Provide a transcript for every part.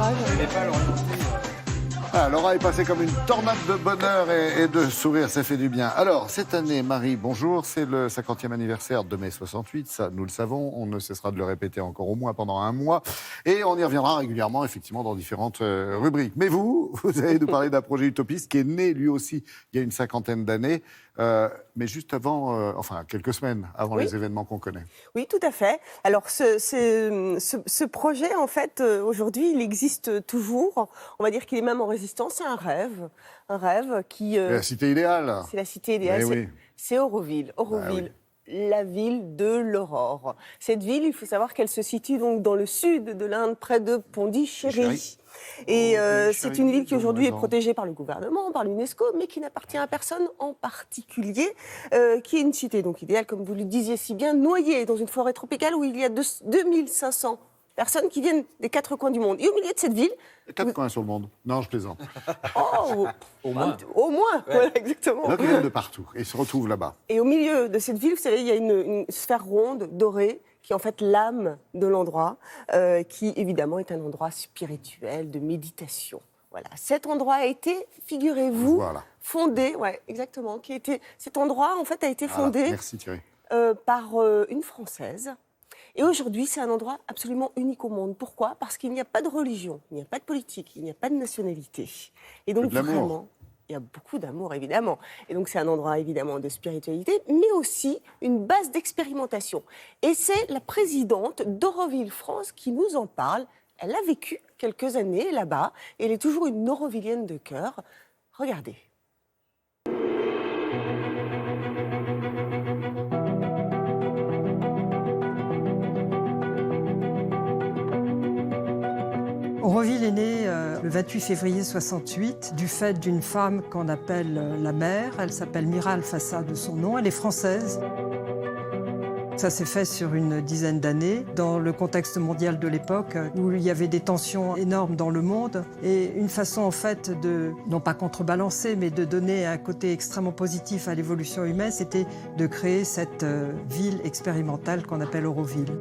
courage. Ah, Laura est passée comme une tornade de bonheur et de sourire, ça fait du bien. Alors, cette année, Marie, bonjour, c'est le 50e anniversaire de mai 68, ça nous le savons, on ne cessera de le répéter encore au moins pendant un mois, et on y reviendra régulièrement, effectivement, dans différentes rubriques. Mais vous allez nous parler d'un projet utopiste qui est né, lui aussi, il y a une cinquantaine d'années, mais juste avant, quelques semaines avant les événements qu'on connaît. Oui, tout à fait. Alors, ce projet, en fait, aujourd'hui, il existe toujours. On va dire qu'il est même en résistance. C'est un rêve qui... C'est la cité idéale. C'est la cité idéale. C'est Auroville. Auroville. La ville de l'aurore. Cette ville, il faut savoir qu'elle se situe donc dans le sud de l'Inde, près de Pondichéry. Et c'est une ville qui aujourd'hui est protégée par le gouvernement, par l'UNESCO, mais qui n'appartient à personne en particulier, qui est une cité donc idéale, comme vous le disiez si bien, noyée dans une forêt tropicale où il y a 2500 personnes qui viennent des 4 coins du monde. Et au milieu de cette ville... 4 coins sur le monde. Non, je plaisante. Oh, au moins. Ouais. Voilà, exactement. Donc, ils viennent de partout et se retrouvent là-bas. Et au milieu de cette ville, vous savez, il y a une sphère ronde, dorée, qui est en fait l'âme de l'endroit, qui évidemment est un endroit spirituel, de méditation. Voilà. Cet endroit a été, figurez-vous, fondé, exactement, cet endroit en fait a été fondé merci, Thierry. Par une Française. Et aujourd'hui, c'est un endroit absolument unique au monde. Pourquoi ? Parce qu'il n'y a pas de religion, il n'y a pas de politique, il n'y a pas de nationalité. Et donc vraiment, il y a beaucoup d'amour, évidemment. Et donc, c'est un endroit, évidemment, de spiritualité, mais aussi une base d'expérimentation. Et c'est la présidente d'Auroville France qui nous en parle. Elle a vécu quelques années là-bas, et elle est toujours une aurovillienne de cœur. Regardez. Auroville est née le 28 février 68 du fait d'une femme qu'on appelle la mère. Elle s'appelle Mira Alfassa de son nom. Elle est française. Ça s'est fait sur une dizaine d'années, dans le contexte mondial de l'époque, où il y avait des tensions énormes dans le monde. Et une façon, en fait, de, non pas contrebalancer, mais de donner un côté extrêmement positif à l'évolution humaine, c'était de créer cette ville expérimentale qu'on appelle Auroville.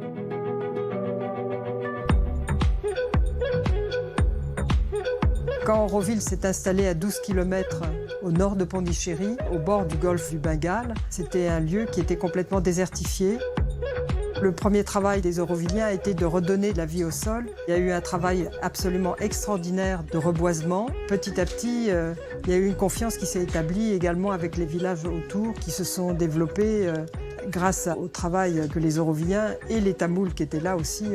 Quand Auroville s'est installée à 12 km au nord de Pondichéry, au bord du golfe du Bengale, c'était un lieu qui était complètement désertifié. Le premier travail des Aurovilliens a été de redonner de la vie au sol. Il y a eu un travail absolument extraordinaire de reboisement. Petit à petit, il y a eu une confiance qui s'est établie également avec les villages autour qui se sont développés grâce au travail que les Aurovilliens et les Tamouls qui étaient là aussi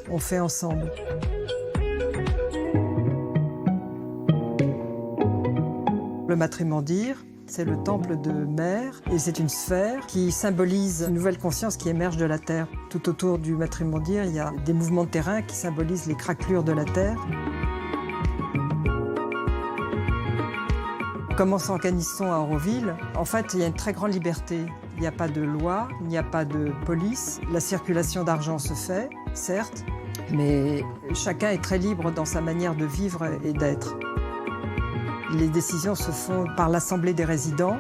ont fait ensemble. Le matrimondir, c'est le temple de mer et c'est une sphère qui symbolise une nouvelle conscience qui émerge de la terre. Tout autour du matrimondir, il y a des mouvements de terrain qui symbolisent les craquelures de la terre. Comment s'organise-t-on à Auroville ? En fait, il y a une très grande liberté. Il n'y a pas de loi, il n'y a pas de police. La circulation d'argent se fait, certes, mais chacun est très libre dans sa manière de vivre et d'être. Les décisions se font par l'Assemblée des résidents.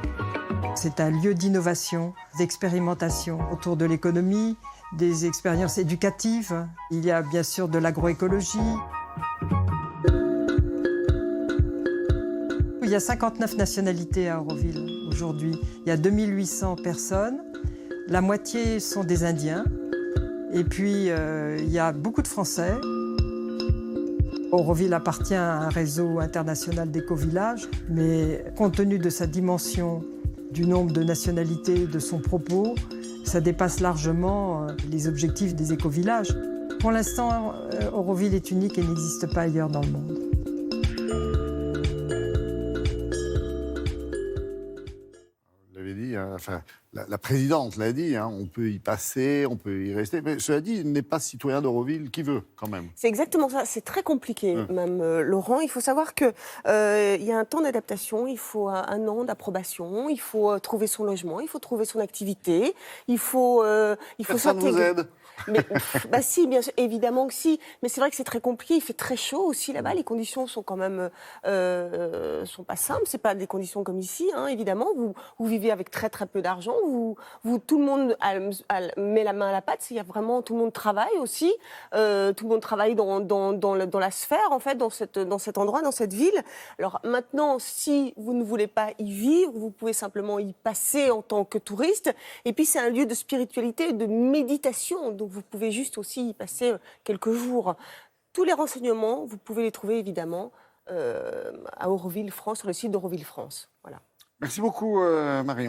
C'est un lieu d'innovation, d'expérimentation autour de l'économie, des expériences éducatives. Il y a bien sûr de l'agroécologie. Il y a 59 nationalités à Auroville aujourd'hui. Il y a 2800 personnes. La moitié sont des Indiens. Et puis, il y a beaucoup de Français. Auroville appartient à un réseau international d'éco-villages, mais compte tenu de sa dimension, du nombre de nationalités, de son propos, ça dépasse largement les objectifs des éco-villages. Pour l'instant, Auroville est unique et n'existe pas ailleurs dans le monde. Vous l'avez dit, la présidente l'a dit, on peut y passer, on peut y rester. Mais cela dit, il n'est pas citoyen d'Auroville qui veut, quand même. C'est exactement ça. C'est très compliqué, même, Laurent. Il faut savoir qu'il y a un temps d'adaptation, il faut un an d'approbation, il faut trouver son logement, il faut trouver son activité, il faut Personne vous aide. Mais, si, bien sûr, évidemment que si. Mais c'est vrai que c'est très compliqué. Il fait très chaud aussi là-bas. Les conditions sont quand même sont pas simples. C'est pas des conditions comme ici, évidemment. Vous vivez avec très très peu d'argent. Tout le monde met la main à la pâte. Il y a vraiment, tout le monde travaille aussi. Tout le monde travaille dans la sphère, en fait, dans cet endroit, dans cette ville. Alors maintenant, si vous ne voulez pas y vivre, vous pouvez simplement y passer en tant que touriste. Et puis, c'est un lieu de spiritualité et de méditation. Donc, vous pouvez juste aussi y passer quelques jours. Tous les renseignements, vous pouvez les trouver évidemment à Auroville France, sur le site d'Auroville France. Voilà. Merci beaucoup, Marion.